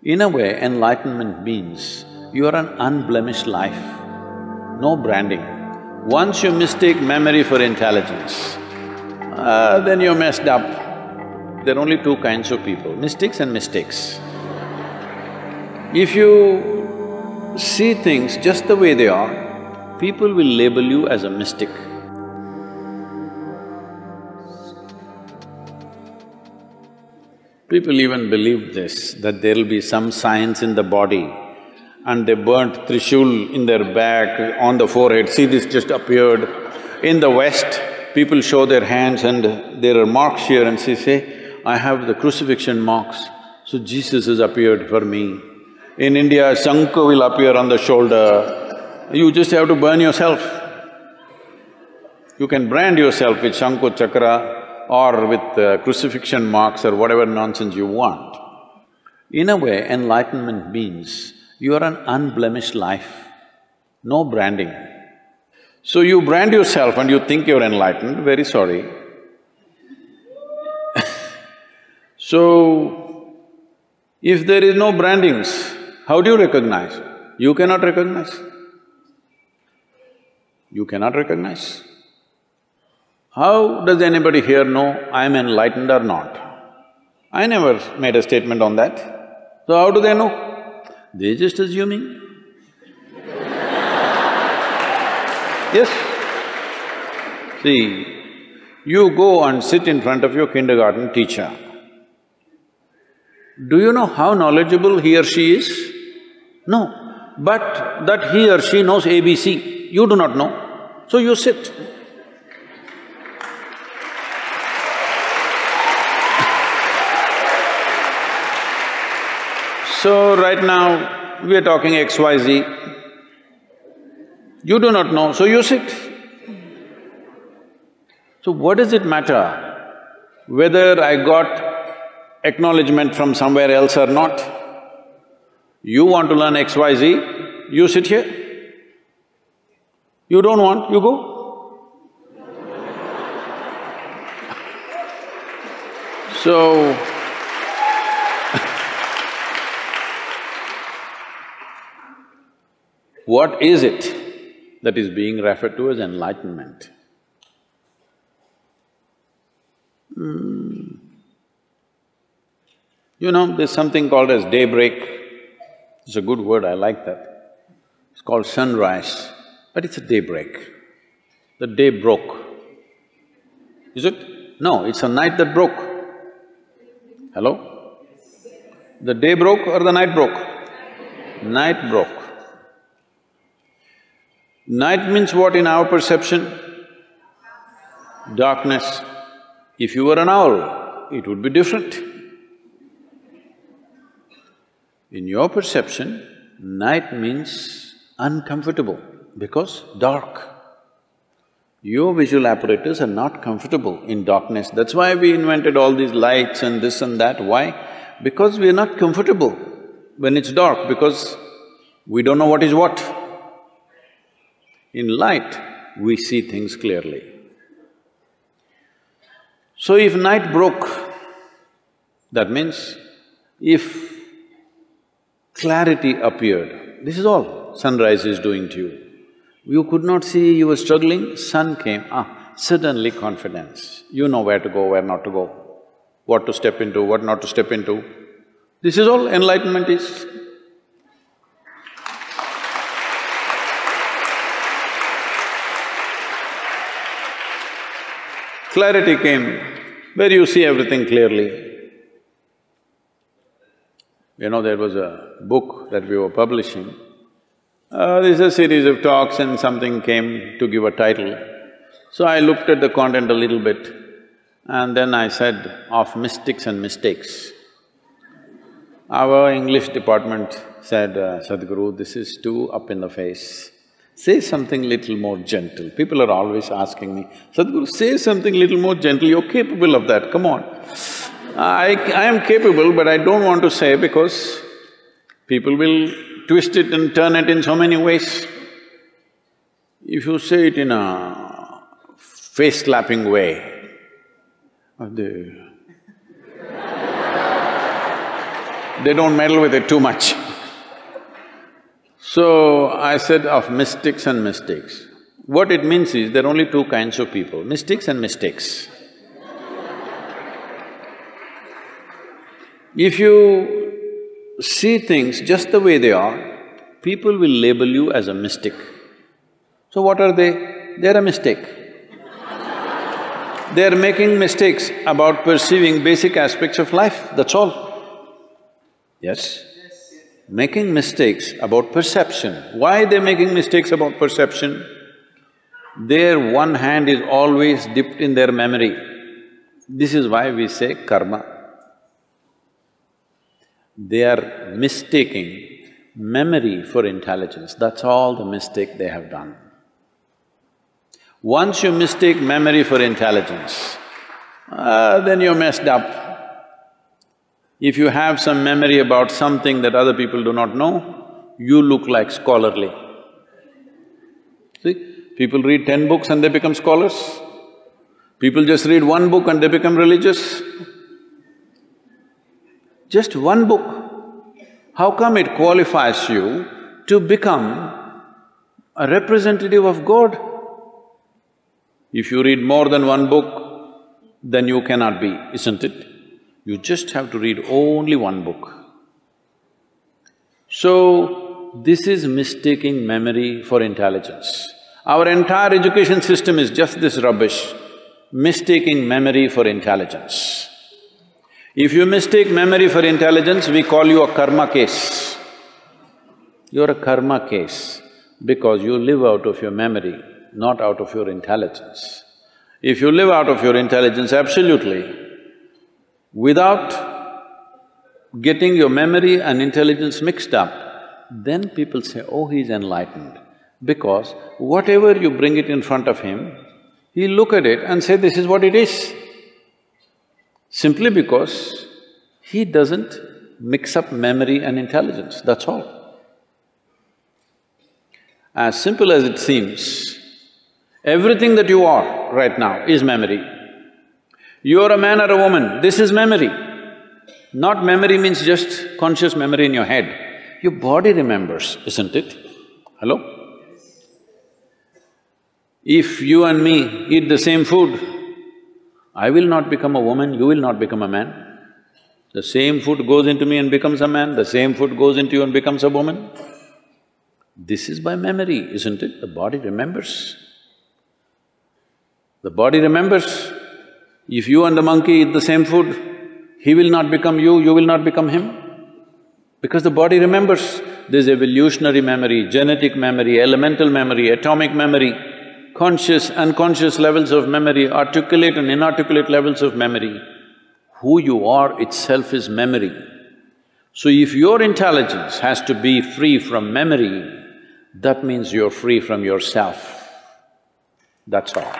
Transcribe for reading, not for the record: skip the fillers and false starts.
In a way, enlightenment means you are an unblemished life, no branding. Once you mistake memory for intelligence, then you're messed up. There are only two kinds of people, mystics and mistakes. If you see things just the way they are, people will label you as a mystic. People even believe this, that there'll be some science in the body and they burnt Trishul in their back, on the forehead, see this just appeared. In the West, people show their hands and there are marks here and say, I have the crucifixion marks, so Jesus has appeared for me. In India, Shankha will appear on the shoulder, you just have to burn yourself. You can brand yourself with Shankha Chakra or with crucifixion marks or whatever nonsense you want. In a way, enlightenment means you are an unblemished life, no branding. So you brand yourself and you think you're enlightened, very sorry. So, if there is no brandings, how do you recognize? You cannot recognize. You cannot recognize. How does anybody here know I'm enlightened or not? I never made a statement on that. So how do they know? They're just assuming. Yes? See, you go and sit in front of your kindergarten teacher. Do you know how knowledgeable he or she is? No, but that he or she knows ABC, you do not know, so you sit. So right now, we are talking XYZ. You do not know, so you sit. So what does it matter whether I got acknowledgement from somewhere else or not? You want to learn XYZ, you sit here. You don't want, you go. So, what is it that is being referred to as enlightenment? You know, there's something called as daybreak. It's a good word, I like that. It's called sunrise, but it's a daybreak. The day broke. Is it? No, it's a night that broke. Hello? The day broke or the night broke? Night broke. Night means what in our perception? Darkness. If you were an owl, it would be different. In your perception, night means uncomfortable because dark. Your visual apparatus are not comfortable in darkness. That's why we invented all these lights and this and that. Why? Because we are not comfortable when it's dark, because we don't know what is what. In light, we see things clearly. So if night broke, that means if clarity appeared, this is all sunrise is doing to you. You could not see, you were struggling, sun came, suddenly confidence. You know where to go, where not to go, what to step into, what not to step into. This is all enlightenment is. Clarity came, where you see everything clearly. You know, there was a book that we were publishing. There's a series of talks and something came to give a title. So I looked at the content a little bit and then I said, of mystics and mistakes. Our English department said, Sadhguru, this is too up in the face. Say something little more gentle. People are always asking me, Sadhguru, say something little more gentle, you're capable of that, come on. I am capable, but I don't want to say because people will twist it and turn it in so many ways. If you say it in a face-slapping way, They don't meddle with it too much. So, I said of mystics and mistakes. What it means is, there are only two kinds of people, mystics and mistakes. If you see things just the way they are, people will label you as a mystic. So what are they? They're a mistake. They're making mistakes about perceiving basic aspects of life, that's all. Yes? Making mistakes about perception. Why they're making mistakes about perception? Their one hand is always dipped in their memory. This is why we say karma. They are mistaking memory for intelligence, that's all the mistake they have done. Once you mistake memory for intelligence, then you're messed up. If you have some memory about something that other people do not know, you look like scholarly. See, people read 10 books and they become scholars. People just read one book and they become religious. Just one book. How come it qualifies you to become a representative of God? If you read more than one book, then you cannot be, isn't it? You just have to read only one book. So, this is mistaking memory for intelligence. Our entire education system is just this rubbish, mistaking memory for intelligence. If you mistake memory for intelligence, we call you a karma case. You're a karma case because you live out of your memory, not out of your intelligence. If you live out of your intelligence absolutely, without getting your memory and intelligence mixed up, then people say, oh, he's enlightened. Because whatever you bring it in front of him, he'll look at it and say, this is what it is. Simply because he doesn't mix up memory and intelligence, that's all. As simple as it seems, everything that you are right now is memory. You're a man or a woman, this is memory. Not memory means just conscious memory in your head. Your body remembers, isn't it? Hello? If you and me eat the same food, I will not become a woman, you will not become a man. The same food goes into me and becomes a man, the same food goes into you and becomes a woman. This is by memory, isn't it? The body remembers. The body remembers. If you and the monkey eat the same food, he will not become you, you will not become him. Because the body remembers. There's evolutionary memory, genetic memory, elemental memory, atomic memory, conscious, unconscious levels of memory, articulate and inarticulate levels of memory. Who you are itself is memory. So if your intelligence has to be free from memory, that means you're free from yourself. That's all.